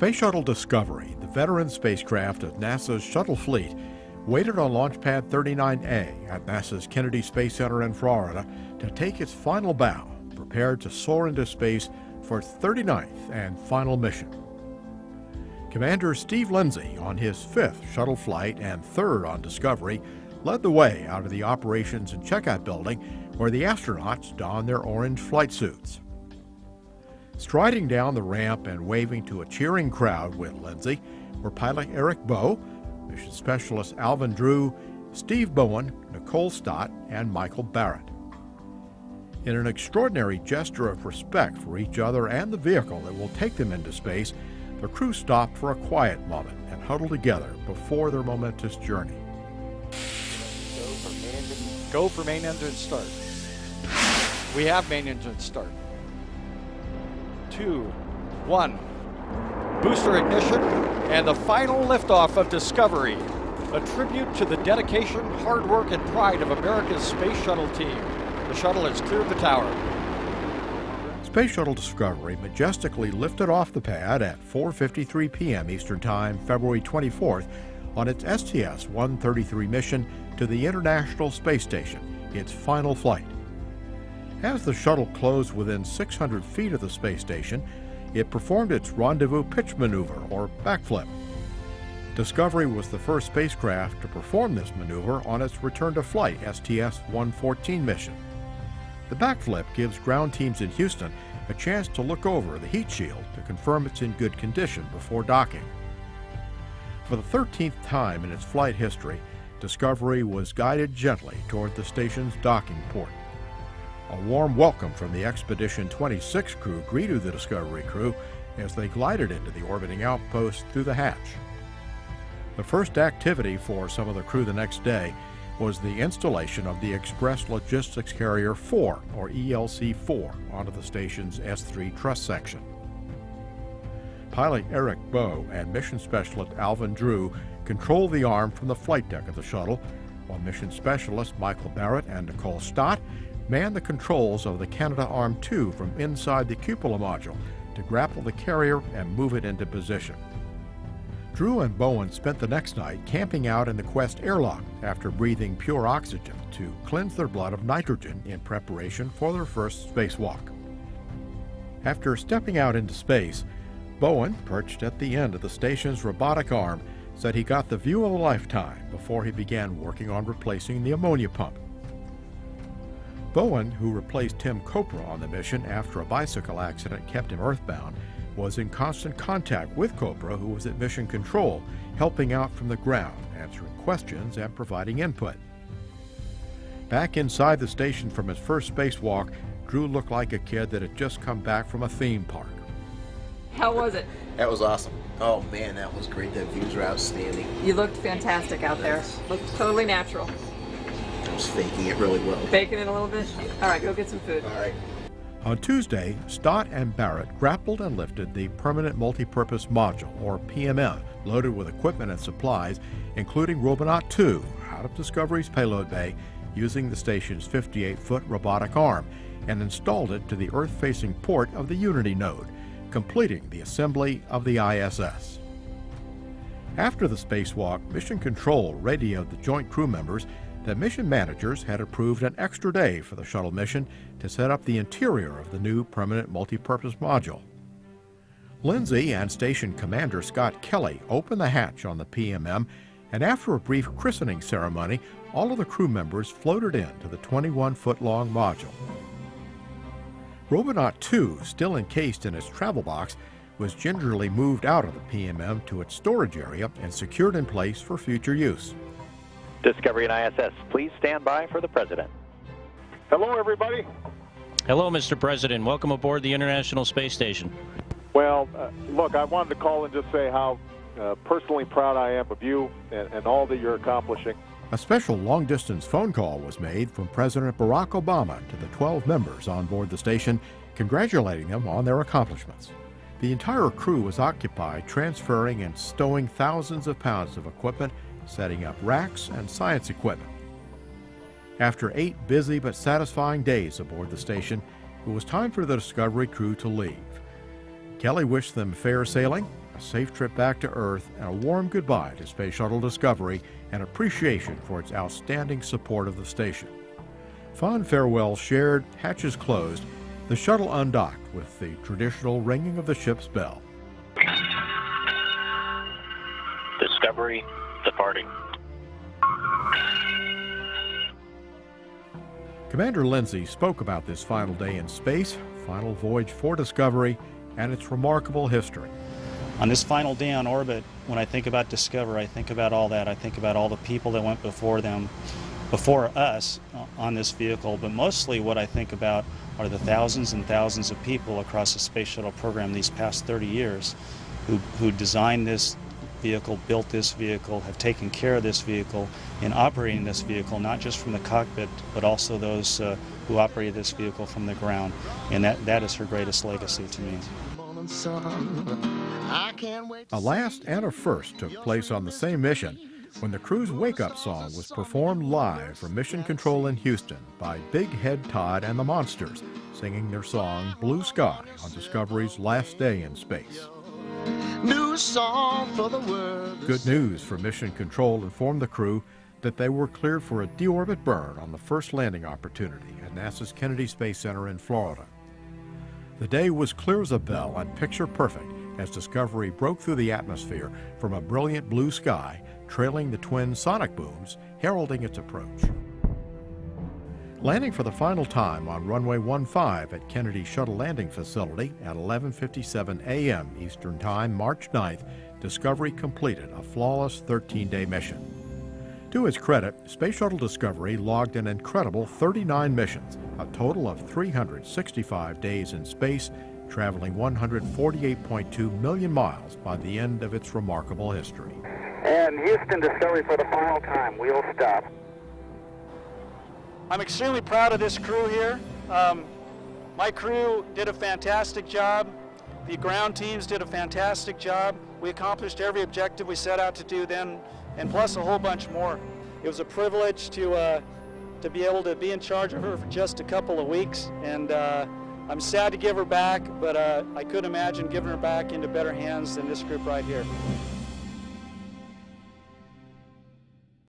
Space Shuttle Discovery, the veteran spacecraft of NASA's shuttle fleet, waited on Launch Pad 39A at NASA's Kennedy Space Center in Florida to take its final bow, prepared to soar into space for its 39th and final mission. Commander Steve Lindsay, on his 5th shuttle flight and 3rd on Discovery, led the way out of the operations and checkout building where the astronauts donned their orange flight suits. Striding down the ramp and waving to a cheering crowd with Lindsay were pilot Eric Bowe, mission specialist Alvin Drew, Steve Bowen, Nicole Stott, and Michael Barrett. In an extraordinary gesture of respect for each other and the vehicle that will take them into space, the crew stopped for a quiet moment and huddled together before their momentous journey. Go for main engine start. We have main engine start. 2, 1. Booster ignition and the final liftoff of Discovery. A tribute to the dedication, hard work, and pride of America's space shuttle team. The shuttle has cleared the tower. Space Shuttle Discovery majestically lifted off the pad at 4:53 p.m. Eastern Time, February 24th, on its STS-133 mission to the International Space Station, its final flight. As the shuttle closed within 600 feet of the space station, it performed its rendezvous pitch maneuver, or backflip. Discovery was the first spacecraft to perform this maneuver on its return to flight STS-114 mission. The backflip gives ground teams in Houston a chance to look over the heat shield to confirm it's in good condition before docking. For the 13th time in its flight history, Discovery was guided gently toward the station's docking port. A warm welcome from the Expedition 26 crew greeted the Discovery crew as they glided into the orbiting outpost through the hatch. The first activity for some of the crew the next day was the installation of the Express Logistics Carrier 4, or ELC-4, onto the station's S3 truss section. Pilot Eric Bowe and mission specialist Alvin Drew controlled the arm from the flight deck of the shuttle, while mission specialist Michael Barrett and Nicole Stott manned the controls of the Canadarm2 from inside the cupola module to grapple the carrier and move it into position. Drew and Bowen spent the next night camping out in the Quest airlock after breathing pure oxygen to cleanse their blood of nitrogen in preparation for their first spacewalk. After stepping out into space, Bowen, perched at the end of the station's robotic arm, said he got the view of a lifetime before he began working on replacing the ammonia pump. Bowen, who replaced Tim Copra on the mission after a bicycle accident kept him earthbound, was in constant contact with Copra, who was at mission control, helping out from the ground, answering questions and providing input. Back inside the station from his first spacewalk, Drew looked like a kid that had just come back from a theme park. How was it? That was awesome. Oh man, that was great. The views were outstanding. You looked fantastic out there. Looked totally natural. I was faking it really well. Faking it a little bit? All right, go get some food. All right. On Tuesday, Stott and Barrett grappled and lifted the Permanent Multipurpose Module, or PMM, loaded with equipment and supplies, including Robonaut 2, out of Discovery's payload bay using the station's 58-foot robotic arm, and installed it to the Earth-facing port of the Unity node, completing the assembly of the ISS. After the spacewalk, Mission Control radioed the joint crew members that mission managers had approved an extra day for the shuttle mission to set up the interior of the new Permanent Multipurpose Module. Lindsay and Station Commander Scott Kelly opened the hatch on the PMM, and after a brief christening ceremony, all of the crew members floated into the 21-foot-long module. Robonaut 2, still encased in its travel box, was gingerly moved out of the PMM to its storage area and secured in place for future use. Discovery and ISS, please stand by for the President. Hello, everybody. Hello, Mr. President. Welcome aboard the International Space Station. Well, look, I wanted to call and just say how personally proud I am of you and all that you're accomplishing. A special long-distance phone call was made from President Barack Obama to the 12 members on board the station, congratulating them on their accomplishments. The entire crew was occupied transferring and stowing thousands of pounds of equipment, setting up racks and science equipment. After 8 busy but satisfying days aboard the station, it was time for the Discovery crew to leave. Kelly wished them fair sailing, a a safe trip back to Earth, and a warm goodbye to Space Shuttle Discovery and appreciation for its outstanding support of the station. Fond farewells shared, hatches closed, the shuttle undocked with the traditional ringing of the ship's bell. Discovery departing. Commander Lindsay spoke about this final day in space, final voyage for Discovery, and its remarkable history. On this final day on orbit, when I think about Discovery, I think about all that. I think about all the people that went before us on this vehicle, but mostly what I think about are the thousands and thousands of people across the Space Shuttle program these past 30 years who designed this vehicle, built this vehicle, have taken care of this vehicle, and operating this vehicle, not just from the cockpit, but also those who operated this vehicle from the ground. And that is her greatest legacy to me. A last and a first took place on the same mission when the crew's wake-up song was performed live from Mission Control in Houston by Big Head Todd and the Monsters, singing their song Blue Sky on Discovery's last day in space. New song for the world. Good news for Mission Control informed the crew that they were cleared for a deorbit burn on the first landing opportunity at NASA's Kennedy Space Center in Florida. The day was clear as a bell and picture perfect as Discovery broke through the atmosphere from a brilliant blue sky, trailing the twin sonic booms, heralding its approach. Landing for the final time on runway 15 at Kennedy Shuttle Landing Facility at 11:57 a.m. Eastern Time, March 9th, Discovery completed a flawless 13-day mission. To its credit, Space Shuttle Discovery logged an incredible 39 missions, a total of 365 days in space, traveling 148.2 million miles by the end of its remarkable history. And Houston Discovery for the final time. We'll stop. I'm extremely proud of this crew here. My crew did a fantastic job. The ground teams did a fantastic job. We accomplished every objective we set out to do then, and plus a whole bunch more. It was a privilege to be able to be in charge of her for just a couple of weeks, and I'm sad to give her back, but I couldn't imagine giving her back into better hands than this group right here.